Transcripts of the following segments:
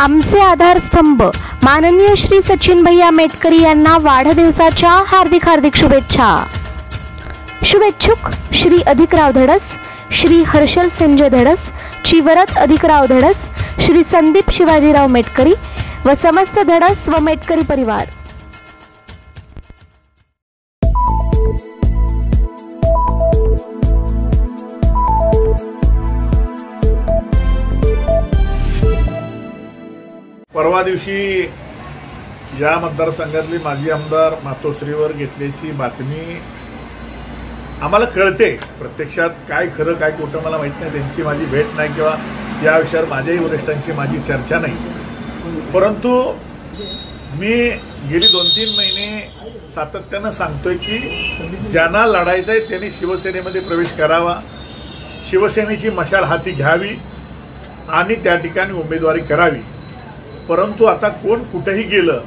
आमचे आधारस्तंभ माननीय श्री सचिन भैया मेटकरी यांना वाढदिवसाच्या हार्दिक हार्दिक शुभेच्छा। शुभेच्छुक श्री अधिकराव धडस, श्री हर्षल संजय धडस, चिवरत अधिकराव धडस, श्री संदीप शिवाजीराव मेटकरी व समस्त धडस व मेटकरी परिवार। परवा दिवशी या मतदारसंघातली माजी आमदार मातोश्रीवर घेतल्याची बातमी आम्हाला कळते। प्रत्यक्षात काय खरं काय खोटं मला माहित नाही, त्यांची माझी भेट नाही किंवा या विषयावर माझ्याही वरिष्ठांची माझी चर्चा नाही। परंतु मी गेली 2-3 महिने सातत्यानं सांगतोय की ज्यांना लढायचं आहे त्यांनी शिवसेनेमध्ये प्रवेश करावा, शिवसेनेची मशाल हाती घ्यावी आणि त्या ठिकाणी उमेदवारी करावी। परंतु आता कोण कुठेही गेलं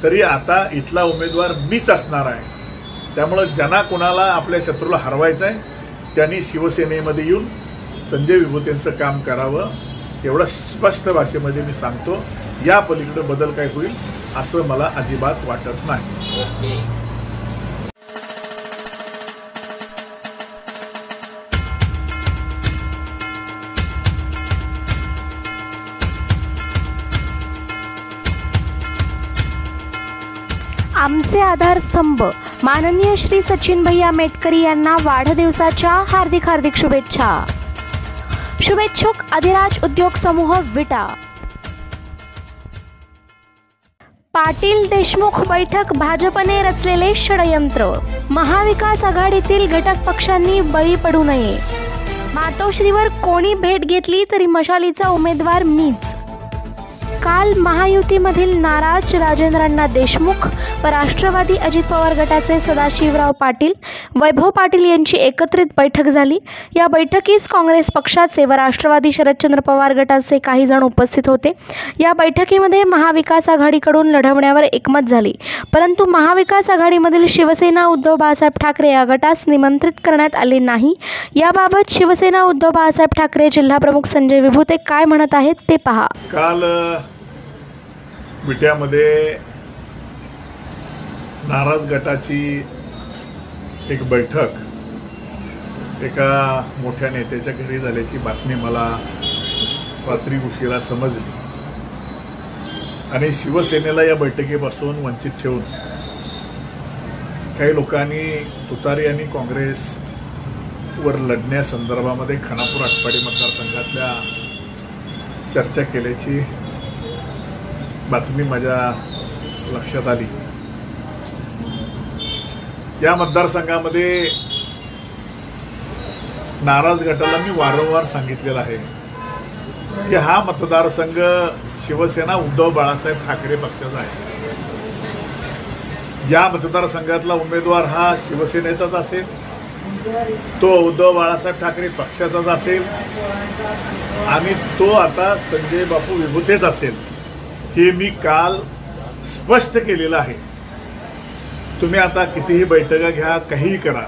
तरी आता इथला उमेदवार मीच असणार आहे। त्यामुळे ज्यांना कोणाला आपल्या शत्रूला हरवायचं आहे त्यांनी शिवसेनेमध्ये येऊन संजय विभूतेंचं काम करावं, एवढं स्पष्ट भाषेमध्ये मी सांगतो। या पलीकडे बदल काय होईल असं मला अजिबात वाटत नाही। आमचे आधारस्तंभ माननीय श्री सचिन भैया मेटकरी यांना वाढदिवसाच्या हार्दिक हार्दिक शुभेच्छा। शुभेच्छुक अधिराज उद्योग समूह विटा। पाटील देशमुख बैठक भाजपने रचलेले षडयंत्र, महाविकास आघाडीतील घटक पक्षांनी बळी पडू नये। मातोश्रीवर कोणी भेट घेतली तरी मशालीचा उमेदवार मीच। काल महायुतीमधील नाराज राजेंद्रांना देशमुख व राष्ट्रवादी अजित पवार गटाचे सदाशिवराव पाटील, वैभव पाटील यांची एकत्रित बैठक झाली। या बैठकीस काँग्रेस पक्षाचे व राष्ट्रवादी शरदचंद्र पवार गटाचे काही जण उपस्थित होते। या बैठकीमध्ये महाविकास आघाडीकडून लढवण्यावर एकमत झाली, परंतु महाविकास आघाडीमधील शिवसेना उद्धव बाळासाहेब ठाकरे या गटास निमंत्रित करण्यात आले नाही। याबाबत शिवसेना उद्धव बाळासाहेब ठाकरे जिल्हाप्रमुख संजय विभूते काय म्हणत आहेत ते पहा। काल विट्यामध्ये नाराज गटाची एक बैठक एका मोठ्या नेत्याच्या घरी झाल्याची बातमी मला रात्री उशिरा समजली आणि शिवसेनेला या बैठकीपासून वंचित ठेवून काही लोकांनी तुतारी आणि काँग्रेसवर लढण्यासंदर्भामध्ये खानापूर आटपाडी मतदारसंघातल्या चर्चा केल्याची बातमी माझ्या लक्षात आली। या मतदारसंघामध्ये नाराज गटाला मी वारंवार सांगितलेलं आहे की हा मतदारसंघ शिवसेना उद्धव बाळासाहेब ठाकरे पक्षाचा आहे। या मतदारसंघातला उमेदवार हा शिवसेनेचाच असेल, तो उद्धव बाळासाहेब ठाकरे पक्षाचाच असेल आणि तो आता संजय बापू विभूतेच असेल, हे मी काल स्पष्ट केलेलं आहे। तुम्ही आता कितीही बैठका घ्या, काहीही करा,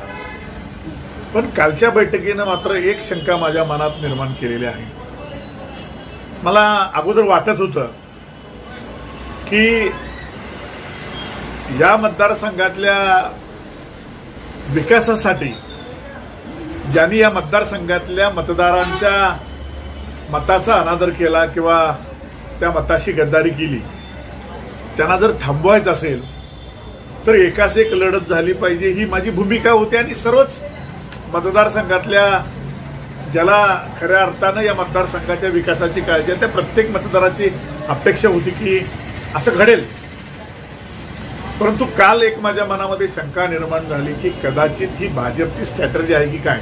पण कालच्या बैठकीनं मात्र एक शंका माझ्या मनात निर्माण केलेली आहे। मला अगोदर वाटत होतं की या मतदारसंघातल्या विकासासाठी ज्यांनी या मतदारसंघातल्या मतदारांच्या मताचा अनादर केला किंवा त्या मताशी गद्दारी केली, त्यांना जर थांबवायचं असेल तर एकाच एक लढत झाली पाहिजे, ही माझी भूमिका होती। आणि सर्वच मतदारसंघातल्या ज्याला खऱ्या अर्थानं या मतदारसंघाच्या विकासाची काळजी आहे त्या प्रत्येक मतदाराची अपेक्षा होती की असं घडेल। परंतु काल एक माझ्या मनामध्ये शंका निर्माण झाली की कदाचित ही भाजपची स्ट्रॅटर्जी आहे की काय,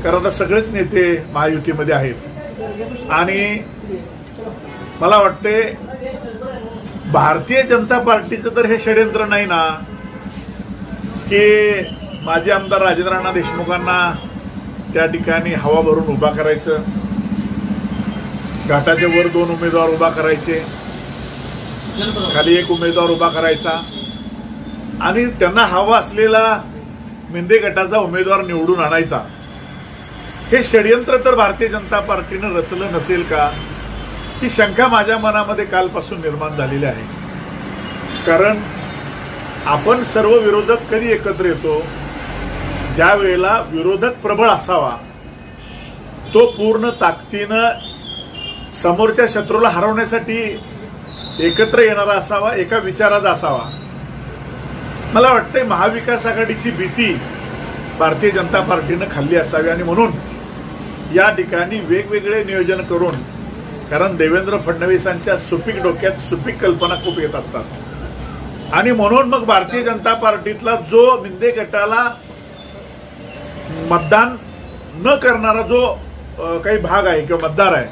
कारण आता सगळेच नेते महायुतीमध्ये आहेत आणि मला वाटते भारतीय जनता पार्टीचं तर हे षडयंत्र नाही ना की माजी आमदार राजेंद्रांना देशमुखांना त्या ठिकाणी हवा भरून उभा करायचं, घाटाच्या वर 2 उमेदवार उभा करायचे, खाली 1 उमेदवार उभा करायचा आणि त्यांना हवा असलेला मेंदे गटाचा उमेदवार निवडून आणायचा। हे षडयंत्र तर भारतीय जनता पार्टीने रचलं नसेल का, ही शंका माझ्या मनामध्ये कालपासून निर्माण झालेली आहे. कारण आपण सर्व विरोधक कधी एकत्र येतो, ज्या वेळेला विरोधक प्रबळ असावा, तो पूर्ण ताकदीनं समोरच्या शत्रूला हरवण्यासाठी एकत्र येणारा असावा, एका विचाराचा असावा. मला वाटतंय महाविकास आघाडीची भीती भारतीय जनता पार्टीनं खाल्ली असावी आणि म्हणून या ठिकाणी वेगवेगळे नियोजन करून, कारण देवेंद्र फडणवीसांच्या सुपीक डोक्यात सुपीक कल्पना खूप येत असतात आणि म्हणून मग भारतीय जनता पार्टीतला जो मिंदे गटाला मतदान न करणारा जो काही भाग आहे किंवा मतदार आहे,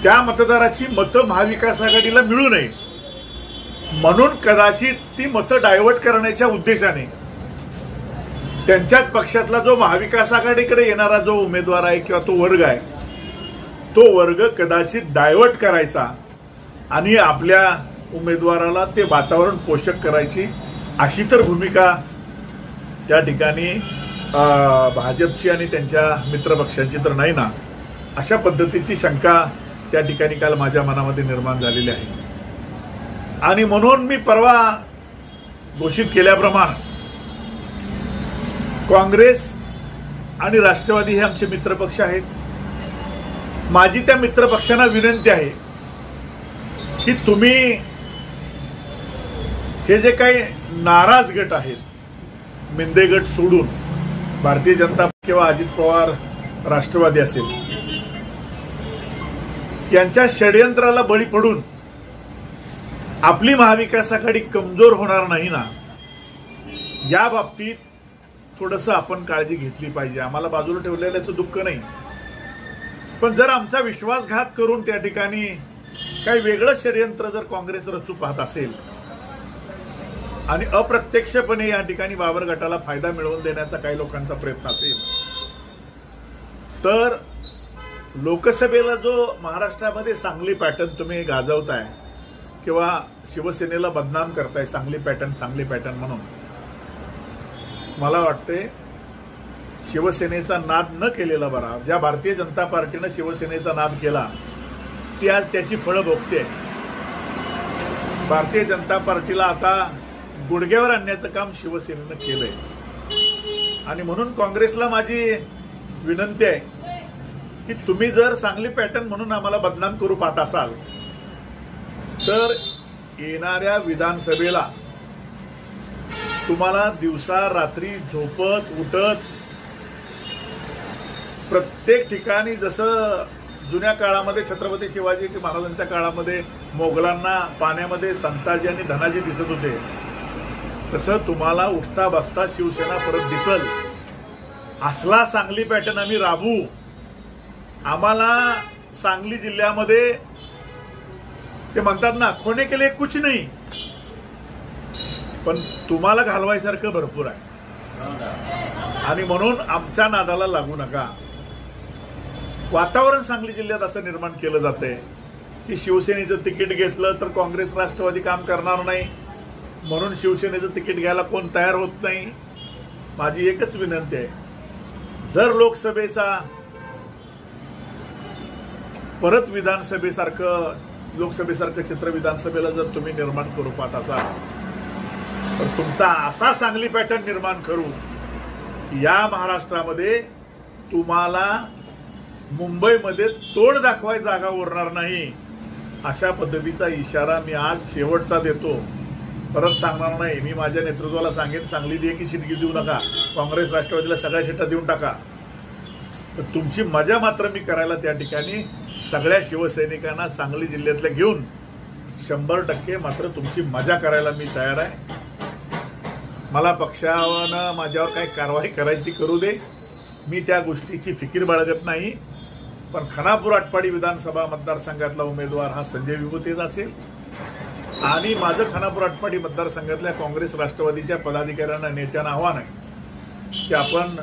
त्या मतदाराची मतं महाविकास आघाडीला मिळू नये म्हणून कदाचित ती मतं डायव्हर्ट करण्याच्या उद्देशाने त्यांच्याच पक्षातला जो महाविकास आघाडीकडे येणारा जो उमेदवार आहे किंवा तो वर्ग आहे, तो वर्ग कदाचित डायव्हर्ट करायचा आणि आपल्या उमेदवाराला ते वातावरण पोषक करायची, अशी तर भूमिका त्या ठिकाणी भाजपची आणि त्यांच्या मित्रपक्षांची तर नाही ना. अशा पद्धतीची शंका त्या ठिकाणी काल माझ्या मनामध्ये निर्माण झालेली आहे आणि म्हणून मी परवा घोषित केल्याप्रमाणे काँग्रेस आणि राष्ट्रवादी हे आमचे मित्रपक्ष आहेत. माझी त्या मित्रपक्षांना विनंती आहे की तुम्ही हे जे काही नाराज गट आहेत, मिंदे गट सोडून भारतीय जनता किंवा अजित पवार राष्ट्रवादी असेल, यांच्या षडयंत्राला बळी पडून आपली महाविकास आघाडी कमजोर होणार नाही ना, या बाबतीत थोडंसं आपण काळजी घेतली पाहिजे. आम्हाला बाजूला ठेवलेल्याचं दुःख नाही, पण जर आमचा विश्वासघात करून त्या ठिकाणी काही वेगळं षडयंत्र जर काँग्रेस रचू पाहत असेल आणि अप्रत्यक्षपणे या ठिकाणी बाबर गटाला फायदा मिळवून देण्याचा काही लोकांचा प्रयत्न असेल, तर लोकसभेला जो महाराष्ट्रामध्ये सांगली पॅटर्न तुम्ही गाजवताय किंवा शिवसेनेला बदनाम करताय, सांगली पॅटर्न म्हणून, मला वाटते शिवसेनेचा नाद न केलेला बरा. ज्या भारतीय जनता पार्टीनं शिवसेनेचा नाद केला ती आज त्याची फळं भोगते. भारतीय जनता पार्टीला आता गुडघ्यावर आणण्याचं काम शिवसेनेनं केलंय आणि म्हणून काँग्रेसला माझी विनंती आहे की तुम्ही जर सांगली पॅटर्न म्हणून आम्हाला बदनाम करू पाहत असाल तर येणाऱ्या विधानसभेला तुम्हाला दिवसा रात्री झोपत उठत प्रत्येक ठिकाणी, जसं जुन्या काळामध्ये छत्रपती शिवाजी महाराजांच्या काळामध्ये मोगलांना पाण्यामध्ये संताजी आणि धनाजी दिसत होते, तसं तुम्हाला उठता बसता शिवसेना परत दिसल. असला सांगली पॅटर्न आम्ही राबवू. आम्हाला सांगली जिल्ह्यामध्ये ते म्हणतात ना, खोने के लिए कुछ नाही, पण तुम्हाला घालवायसारखं भरपूर आहे आणि म्हणून आमच्या नादाला लागू नका. वातावरण सांगली जिल्ह्यात असं निर्माण केलं जातंय की शिवसेनेचं तिकीट घेतलं तर काँग्रेस राष्ट्रवादी काम करणार नाही म्हणून शिवसेनेचं तिकीट घ्यायला कोण तयार होत नाही. माझी एकच विनंती आहे, जर लोकसभेचा परत लोकसभेसारखं चित्र विधानसभेला जर तुम्ही निर्माण करू पाहत असाल तर तुमचा असा सांगली पॅटर्न निर्माण करू या महाराष्ट्रामध्ये तुम्हाला मुंबईमध्ये तोड दाखवाय जागा उरणार नाही. अशा पद्धतीचा इशारा मी आज शेवटचा देतो, परत सांगणार नाही. मी माझ्या नेतृत्वाला सांगेन, सांगली एक सीट देऊ नका, काँग्रेस राष्ट्रवादीला सगळ्या सीटा देऊन टाका. तर तुमची मजा मात्र मी करायला त्या ठिकाणी सगळ्या शिवसैनिकांना सांगली जिल्ह्यातल्या घेऊन 100% मात्र तुमची मजा करायला मी तयार आहे. मला पक्षानं माझ्यावर काही कारवाई करायची करू दे, मी त्या गोष्टीची फिकीर बाळगत नाही. पण खानापूर आटपाडी विधानसभा मतदारसंघातला उमेदवार हा संजय विभूतेच असेल आणि माझं खानापूर आटपाडी मतदारसंघातल्या काँग्रेस राष्ट्रवादीच्या पदाधिकाऱ्यांना नेत्यांना आव्हान आहे की आपण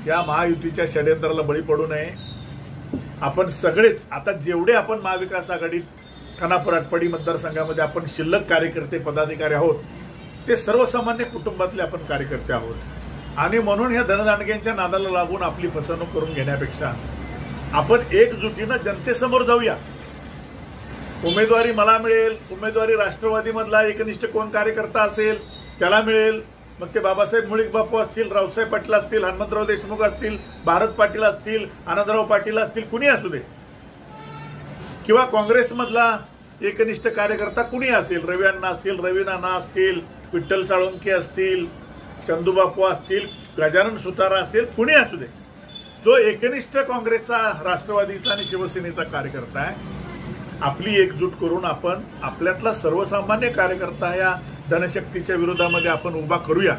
या महायुतीच्या षडयंत्राला बळी पडू नये. आपण सगळेच आता जेवढे आपण महाविकास आघाडीत खानापूर आटपाडी मतदारसंघामध्ये आपण शिल्लक कार्यकर्ते पदाधिकारी आहोत ते सर्वसामान्य कुटुंबातले आपण कार्यकर्ते आहोत आणि म्हणून या धनदांडग्यांच्या नादाला लागून आपली फसवणूक करून घेण्यापेक्षा आपण एकजुटीनं जनतेसमोर जाऊया उमेदवारी मला मिळेल, उमेदवारी राष्ट्रवादीमधला एकनिष्ठ कोण कार्यकर्ता असेल त्याला मिळेल, मग ते बाबासाहेब मुळीक बापू असतील, रावसाहेब पाटील असतील, हनुमंतराव देशमुख असतील, भारत पाटील असतील, आनंदराव पाटील असतील, कुणी असू दे, किंवा काँग्रेसमधला एकनिष्ठ कार्यकर्ता कुणी असेल, रवी अण्णा असतील, रवी नाना असतील, विठ्ठल साळुंखे असतील, चंदूबापू असतील, गजानन सुतारा असेल, कुणी असू दे, जो एकनिष्ठ काँग्रेसचा, राष्ट्रवादीचा आणि शिवसेनेचा कार्यकर्ता आहे, आपली एकजूट करून आपण आपल्यातला सर्वसामान्य कार्यकर्ता या धनशक्तीच्या विरोधामध्ये आपण उभा करूया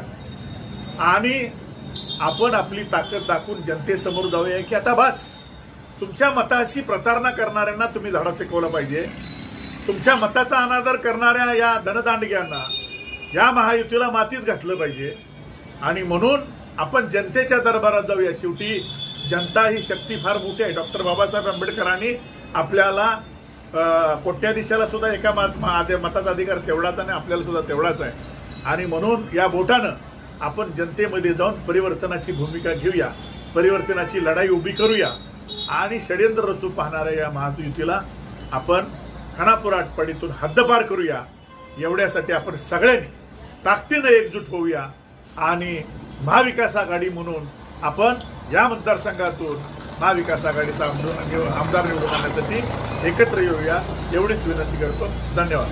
आणि आपण आपली ताकद दाखवून जनतेसमोर जाऊया की आता बस, तुमच्या मताशी प्रतारणा करणाऱ्यांना तुम्ही धडा शिकवला पाहिजे, तुमच्या मताचा अनादर करणाऱ्या या धनदांडग्यांना, या महायुतीला मातीत घातलं पाहिजे आणि म्हणून आपण जनतेच्या दरबारात जाऊया. शेवटी जनता ही शक्ती फार मोठी आहे. डॉक्टर बाबासाहेब आंबेडकरांनी आपल्याला कोट्याधीशाला सुद्धा एका मताचा अधिकार तेवढाच आणि आपल्याला सुद्धा तेवढाच आहे आणि म्हणून या बोटानं आपण जनतेमध्ये जाऊन परिवर्तनाची भूमिका घेऊया, परिवर्तनाची लढाई उभी करूया आणि षड्यंत्र रचू पाहणाऱ्या या महायुतीला आपण खानापुराटपडीतून हद्दपार करूया. एवढ्यासाठी आपण सगळ्यांनी ताकदीनं एकजूट होऊया आणि महाविकास आघाडी म्हणून आपण या मतदारसंघातून महाविकास आघाडीचा आमदार निवडून आणण्यासाठी एकत्र येऊया, एवढीच विनंती करतो. धन्यवाद.